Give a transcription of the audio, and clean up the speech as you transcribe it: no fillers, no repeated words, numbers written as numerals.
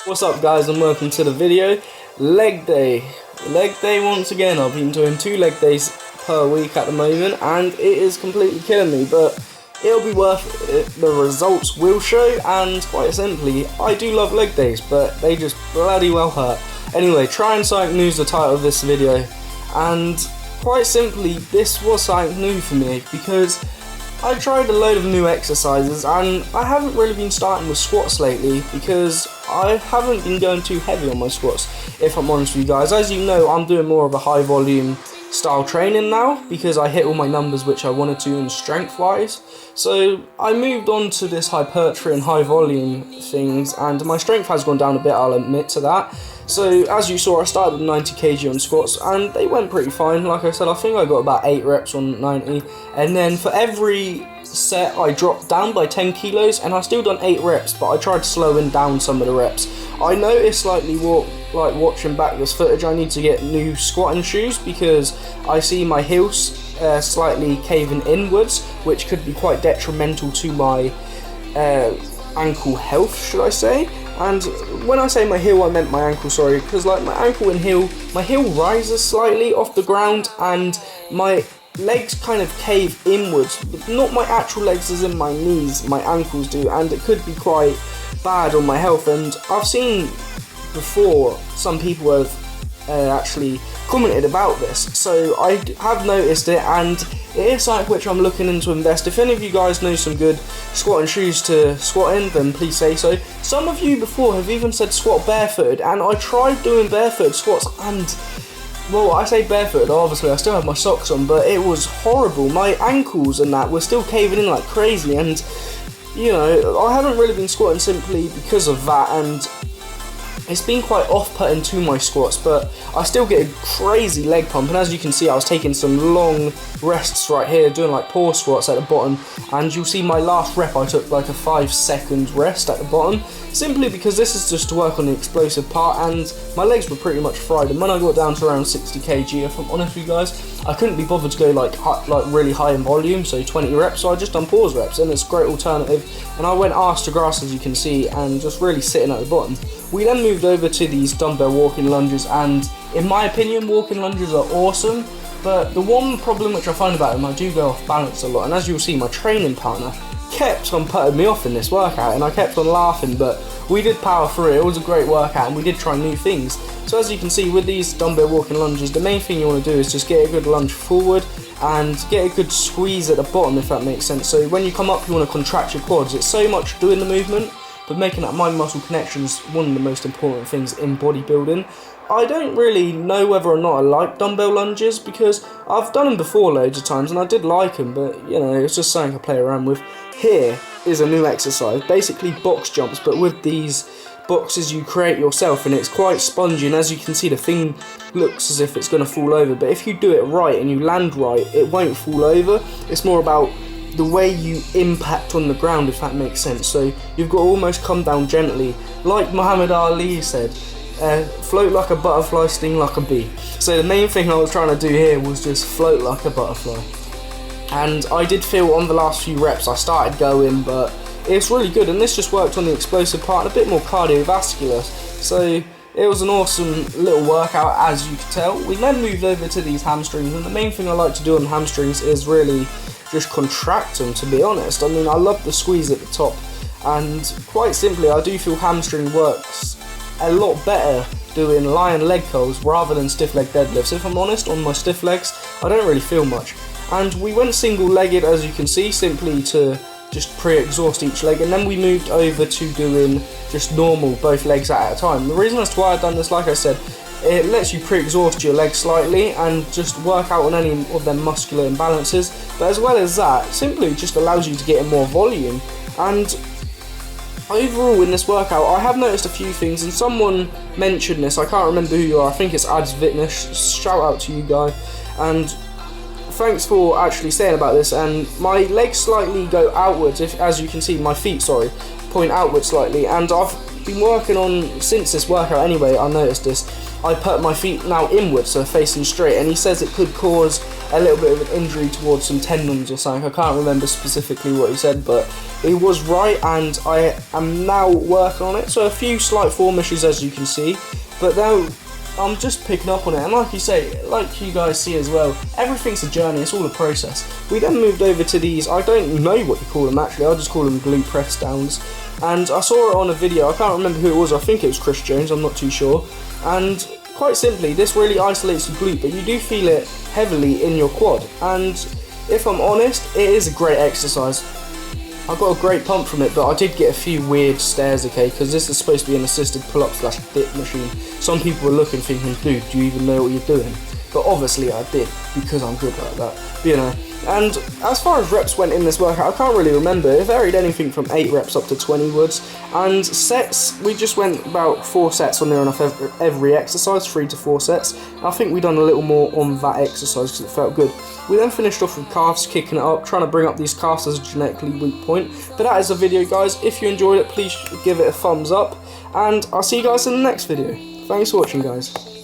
What's up guys, and welcome to the video. Leg day once again. I've been doing 2 leg days per week at the moment and it is completely killing me, but it'll be worth it. The results will show, and quite simply, I do love leg days, but they just bloody well hurt. Anyway, try and something new is the title of this video, and quite simply this was something new for me because I tried a load of new exercises and I haven't really been starting with squats lately because I haven't been going too heavy on my squats, if I'm honest with you guys. As you know, I'm doing more of a high volume style training now because I hit all my numbers which I wanted to in strength wise. So I moved on to this hypertrophy and high volume things, and my strength has gone down a bit, I'll admit to that. So as you saw, I started with 90 kg on squats and they went pretty fine. Like I said, I think I got about 8 reps on 90, and then for every set I dropped down by 10 kilos and I still done 8 reps, but I tried slowing down some of the reps. I noticed slightly watching back this footage, I need to get new squatting shoes because I see my heels slightly caving inwards, which could be quite detrimental to my ankle health, should I say. And when I say my heel, I meant my ankle, sorry, because like my ankle and heel, my heel rises slightly off the ground and my legs kind of cave inwards, but not my actual legs as in my knees, my ankles do, and it could be quite bad on my health. And I've seen before some people have actually commented about this, so I have noticed it and it is something which I'm looking into invest. If any of you guys know some good squatting shoes to squat in, then please say so. Some of you before have even said squat barefooted, and I tried doing barefooted squats and, well, I say barefooted, obviously I still have my socks on, but it was horrible. My ankles and that were still caving in like crazy, and you know, I haven't really been squatting simply because of that, and it's been quite off-putting to my squats, but I still get a crazy leg pump. And as you can see, I was taking some long rests right here, doing like paw squats at the bottom, and you'll see my last rep I took like a 5-second rest at the bottom, simply because this is just to work on the explosive part, and my legs were pretty much fried. And when I got down to around 60 kg, if I'm honest with you guys, I couldn't be bothered to go like really high in volume, so 20 reps, so I just done pause reps, and it's a great alternative. And I went arse to grass, as you can see, and just really sitting at the bottom. We then moved over to these dumbbell walking lunges, and in my opinion, walking lunges are awesome, but the one problem which I find about them, I do go off balance a lot, and as you'll see, my training partner kept on putting me off in this workout, and I kept on laughing, but we did power through it. It was a great workout, and we did try new things. So as you can see, with these dumbbell walking lunges, the main thing you want to do is just get a good lunge forward and get a good squeeze at the bottom, if that makes sense. So when you come up, you want to contract your quads. It's so much doing the movement, but making that mind-muscle connection is one of the most important things in bodybuilding. I don't really know whether or not I like dumbbell lunges because I've done them before loads of times and I did like them, but you know, it's just something I play around with. Here is a new exercise, basically box jumps, but with these boxes you create yourself, and it's quite spongy, and as you can see, the thing looks as if it's going to fall over, but if you do it right and you land right, it won't fall over. It's more about the way you impact on the ground, if that makes sense. So you've got to almost come down gently, like Muhammad Ali said, float like a butterfly, sting like a bee. So the main thing I was trying to do here was just float like a butterfly, and I did feel on the last few reps I started going, but it's really good, and this just worked on the explosive part and a bit more cardiovascular, so it was an awesome little workout, as you can tell. We then moved over to these hamstrings, and the main thing I like to do on hamstrings is really just contract them, to be honest. I mean, I love the squeeze at the top, and quite simply I do feel hamstring works a lot better doing lying leg curls rather than stiff leg deadlifts. If I'm honest, on my stiff legs I don't really feel much. And we went single legged, as you can see, simply to just pre-exhaust each leg, and then we moved over to doing just normal both legs at a time. The reason as to why I've done this, like I said, it lets you pre-exhaust your legs slightly and just work out on any of them muscular imbalances, but as well as that, simply just allows you to get in more volume. And overall in this workout, I have noticed a few things, and someone mentioned this, I can't remember who you are, I think it's Ads Fitness, shout out to you guy, and thanks for actually saying about this. And my legs slightly go outwards, as you can see, my feet, point outwards slightly, and I've been working on, since this workout anyway, I noticed this, I put my feet now inwards, so facing straight, and he says it could cause a little bit of an injury towards some tendons or something. I can't remember specifically what he said, but he was right, and I am now working on it. So a few slight form issues, as you can see, but now I'm just picking up on it. And like you say, like you guys see as well, everything's a journey, it's all a process. We then moved over to these, I don't know what you call them actually, I'll just call them glute press downs. And I saw it on a video, I can't remember who it was, I think it was Chris Jones, I'm not too sure. And quite simply, this really isolates the glute, but you do feel it heavily in your quad. And if I'm honest, it is a great exercise. I got a great pump from it, but I did get a few weird stares, okay, because this is supposed to be an assisted pull-up / dip machine. Some people were looking thinking, dude, do you even know what you're doing? But obviously I did, because I'm good like that, you know. And as far as reps went in this workout, I can't really remember. It varied anything from 8 reps up to 20 woods. And sets, we just went about 4 sets on there enough every exercise, 3 to 4 sets. I think we done a little more on that exercise because it felt good. We then finished off with calves, kicking it up, trying to bring up these calves as a genetically weak point. But that is the video, guys. If you enjoyed it, please give it a thumbs up. And I'll see you guys in the next video. Thanks for watching, guys.